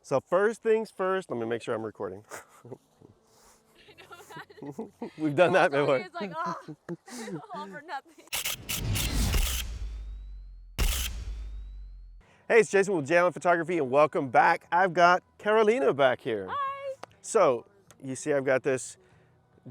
So first things first, let me make sure I'm recording. We've done that before. It's like, oh, all for nothing. Hey, it's Jason with Jalen Photography and welcome back. I've got Carolina back here. Hi. So you see I've got this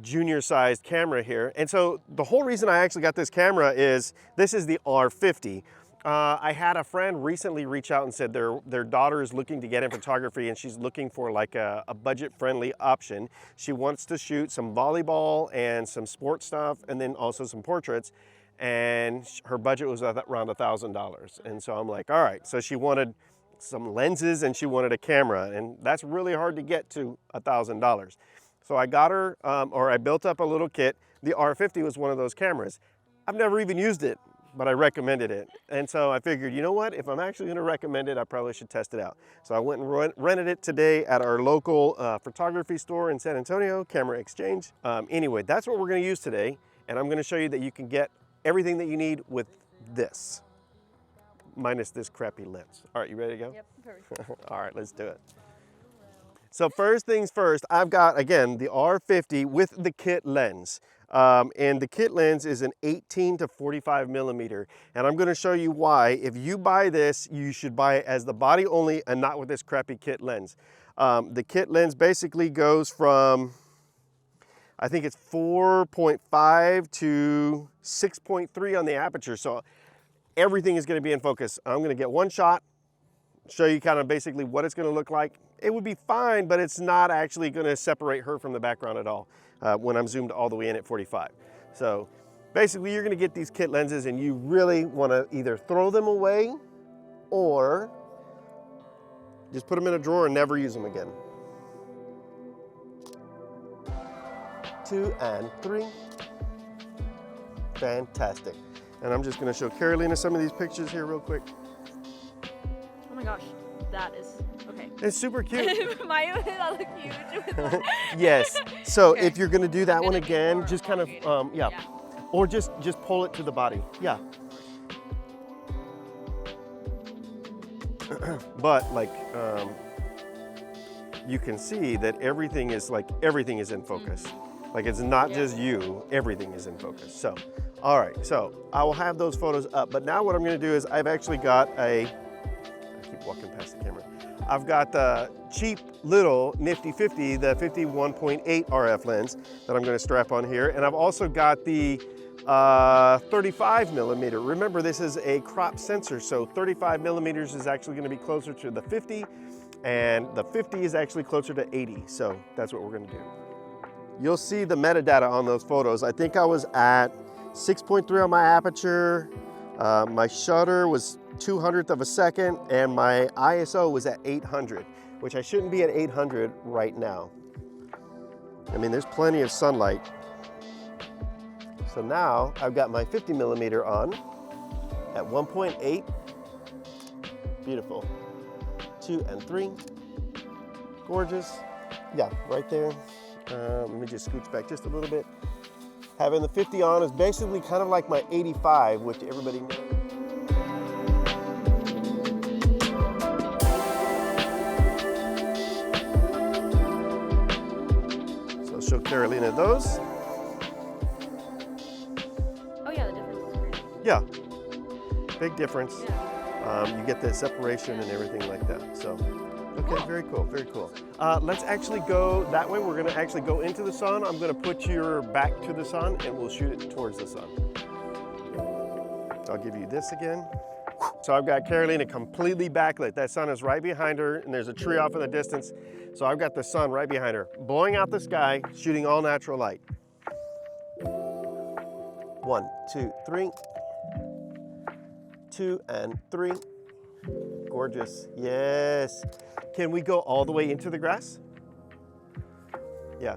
junior sized camera here. And so the whole reason I actually got this camera is, this is the R50. I had a friend recently reach out and said their daughter is looking to get in photography and she's looking for like a budget-friendly option. She wants to shoot some volleyball and some sports stuff and then also some portraits. And her budget was around $1,000. And so I'm like, all right. So she wanted some lenses and she wanted a camera, and that's really hard to get to $1,000. So I got her, or I built up a little kit. The R50 was one of those cameras. I've never even used it, but I recommended it. And so I figured, you know what, if I'm actually gonna recommend it, I probably should test it out. So I went and rented it today at our local photography store in San Antonio, Camera Exchange. Anyway, that's what we're gonna use today. And I'm gonna show you that you can get everything that you need with this, minus this crappy lens. All right, you ready to go? Yep, perfect. All right, let's do it. So first things first, I've got, again, the R50 with the kit lens. And the kit lens is an 18 to 45 millimeter. And I'm gonna show you why. If you buy this, you should buy it as the body only and not with this crappy kit lens. The kit lens basically goes from, I think it's 4.5 to 6.3 on the aperture. So everything is gonna be in focus. I'm gonna get one shot, show you kind of basically what it's gonna look like. It would be fine, but it's not actually gonna separate her from the background at all when I'm zoomed all the way in at 45. So basically you're gonna get these kit lenses and you really wanna either throw them away or just put them in a drawer and never use them again. 2 and 3. Fantastic. And I'm just gonna show Carolina some of these pictures here real quick. Oh my gosh, that is, okay. It's super cute. My that look huge with that. Yes. So Okay. if you're gonna do that It's one gonna be again, more just kind of, elongated. yeah. Or just pull it to the body. Yeah. But like, you can see that everything is in focus. Like it's not just you, everything is in focus. So, all right, so I will have those photos up, but now what I'm gonna do is I've actually got I keep walking past the camera. I've got the cheap little nifty 50, the 51.8 RF lens that I'm gonna strap on here. And I've also got the 35 millimeter. Remember, this is a crop sensor, so 35 millimeters is actually gonna be closer to the 50, and the 50 is actually closer to 80. So that's what we're gonna do. You'll see the metadata on those photos. I think I was at 6.3 on my aperture. My shutter was 200th of a second, and my ISO was at 800, which I shouldn't be at 800 right now. I mean, there's plenty of sunlight. So now I've got my 50 millimeter on at 1.8. Beautiful. 2 and 3. Gorgeous. Yeah, right there. Let me just scooch back just a little bit. Having the 50 on is basically kind of like my 85, which everybody knows. So show Carolina those. Oh yeah, the difference is great. Yeah, big difference. Yeah. You get the separation and everything like that. So, okay, Cool. very cool, very cool. Let's actually go that way. We're gonna actually go into the sun. I'm gonna put your back to the sun and we'll shoot it towards the sun. I'll give you this again. So I've got Carolina completely backlit. That sun is right behind her and there's a tree off in the distance. So I've got the sun right behind her, blowing out the sky, shooting all natural light. 1, 2, 3. 2 and 3. Gorgeous. Yes. Can we go all the way into the grass? Yeah.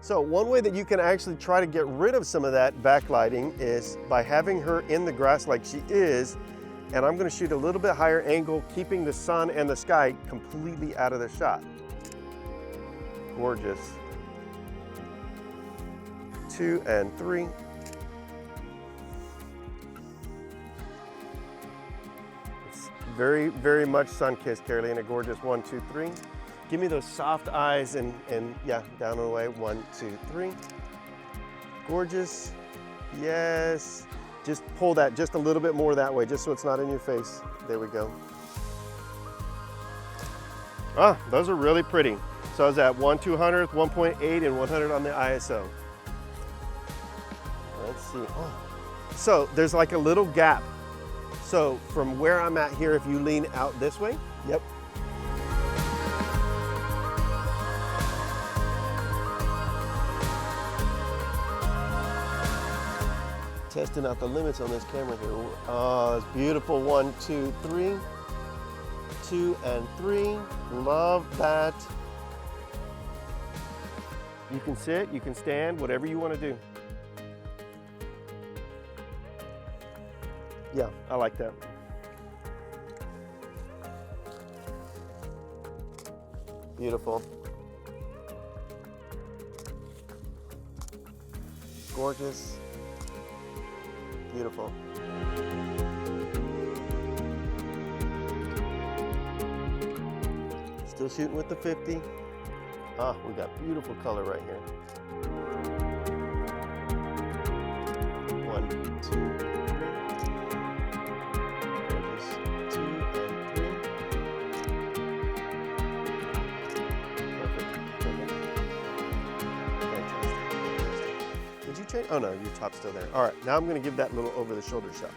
So one way that you can actually try to get rid of some of that backlighting is by having her in the grass like she is, and I'm going to shoot a little bit higher angle, keeping the sun and the sky completely out of the shot. Gorgeous. 2 and 3. Very, very much sun-kissed, Carolina. Gorgeous. 1, 2, 3. Give me those soft eyes and yeah, down and away. 1, 2, 3. Gorgeous. Yes. Just pull that just a little bit more that way, just so it's not in your face. There we go. Ah, those are really pretty. So I was at 1/200th, 1.8, and 100 on the ISO. Let's see. Oh. So there's like a little gap. So from where I'm at here, if you lean out this way, yep. Testing out the limits on this camera here. Oh, it's beautiful. 1, 2, 3. 2 and 3. Love that. You can sit, you can stand, whatever you want to do. Yeah, I like that. Beautiful. Gorgeous. Beautiful. Still shooting with the 50. Ah, we got beautiful color right here. 1, 2, 3. Gorgeous. 2 and 3. Perfect. Perfect. Fantastic. Did you change? Oh no, your top's still there. All right, now I'm going to give that little over the shoulder shot.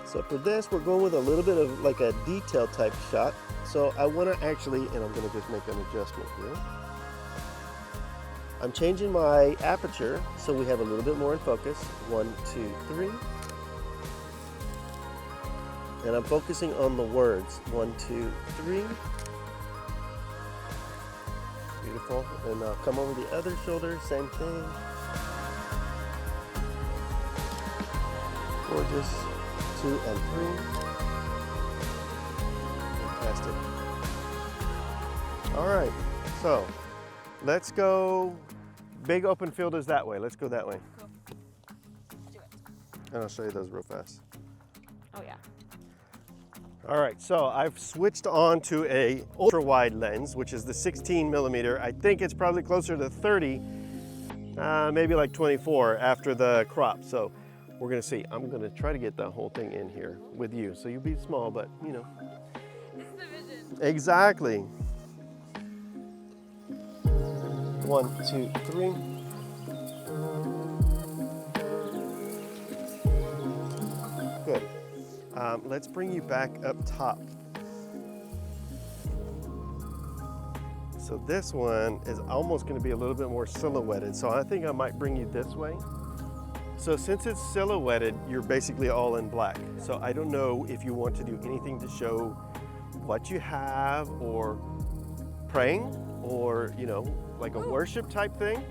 So for this, we're going with a little bit of like a detail type shot. So I want to actually, and I'm going to just make an adjustment here. I'm changing my aperture so we have a little bit more in focus. 1, 2, 3. And I'm focusing on the words. 1, 2, 3. Beautiful. And I'll come over the other shoulder, same thing. Gorgeous. 2 and 3. Fantastic. All right, so let's go. Big open field is that way. Let's go that way. Cool. Let's do it. And I'll show you those real fast. Oh yeah. All right, so I've switched on to a ultra wide lens, which is the 16 millimeter. I think it's probably closer to 30, maybe like 24 after the crop. So we're gonna see. I'm gonna try to get the whole thing in here with you. So you'll be small, but you know. This is the vision. Exactly. 1, 2, 3. Good. Let's bring you back up top. So this one is almost going to be a little bit more silhouetted. So I think I might bring you this way. So since it's silhouetted, you're basically all in black. So I don't know if you want to do anything to show what you have, or praying, or you know, like a worship type thing.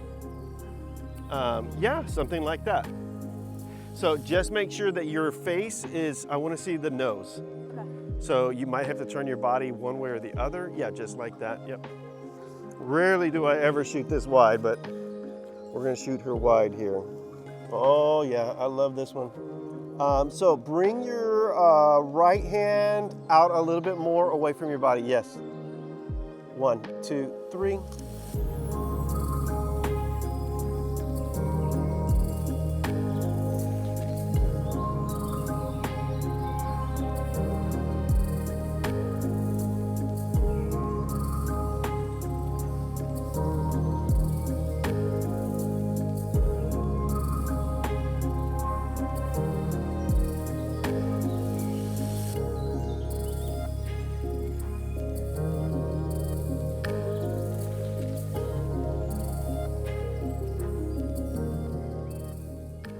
Yeah, something like that. So just make sure that your face is, I want to see the nose. Okay. So you might have to turn your body one way or the other. Yeah, just like that. Yep. Rarely do I ever shoot this wide, but we're going to shoot her wide here. Oh yeah, I love this one. So bring your right hand out a little bit more away from your body. Yes. 1, 2, 3.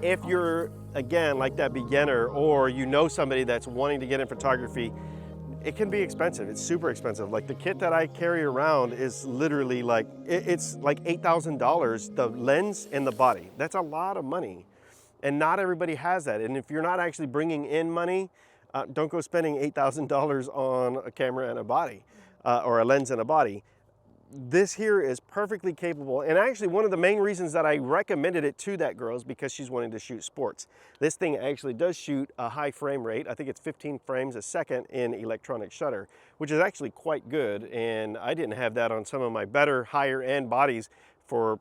If you're, again, like that beginner, or you know somebody that's wanting to get in photography, it can be expensive. It's super expensive. Like the kit that I carry around is literally like, it's like $8,000, the lens and the body. That's a lot of money. And not everybody has that. And if you're not actually bringing in money, don't go spending $8,000 on a camera and a body, or a lens and a body. this here is perfectly capable, and actually one of the main reasons that I recommended it to that girl is because she's wanting to shoot sports. This thing actually does shoot a high frame rate. I think it's 15 frames a second in electronic shutter, which is actually quite good, and I didn't have that on some of my better higher end bodies for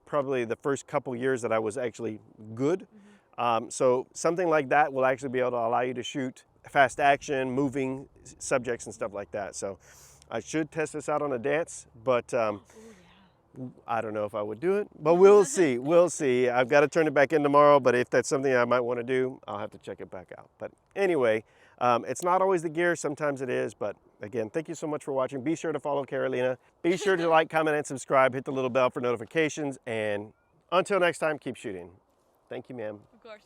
probably the first couple years that I was actually good. So something like that will actually be able to allow you to shoot fast action, moving subjects and stuff like that. So I should test this out on a dance, but I don't know if I would do it, but we'll see. We'll see. I've got to turn it back in tomorrow, but if that's something I might want to do, I'll have to check it back out. But anyway, it's not always the gear. Sometimes it is. But again, thank you so much for watching. Be sure to follow Carolina. Be sure to like, comment, and subscribe. Hit the little bell for notifications. And until next time, keep shooting. Thank you, ma'am. Of course.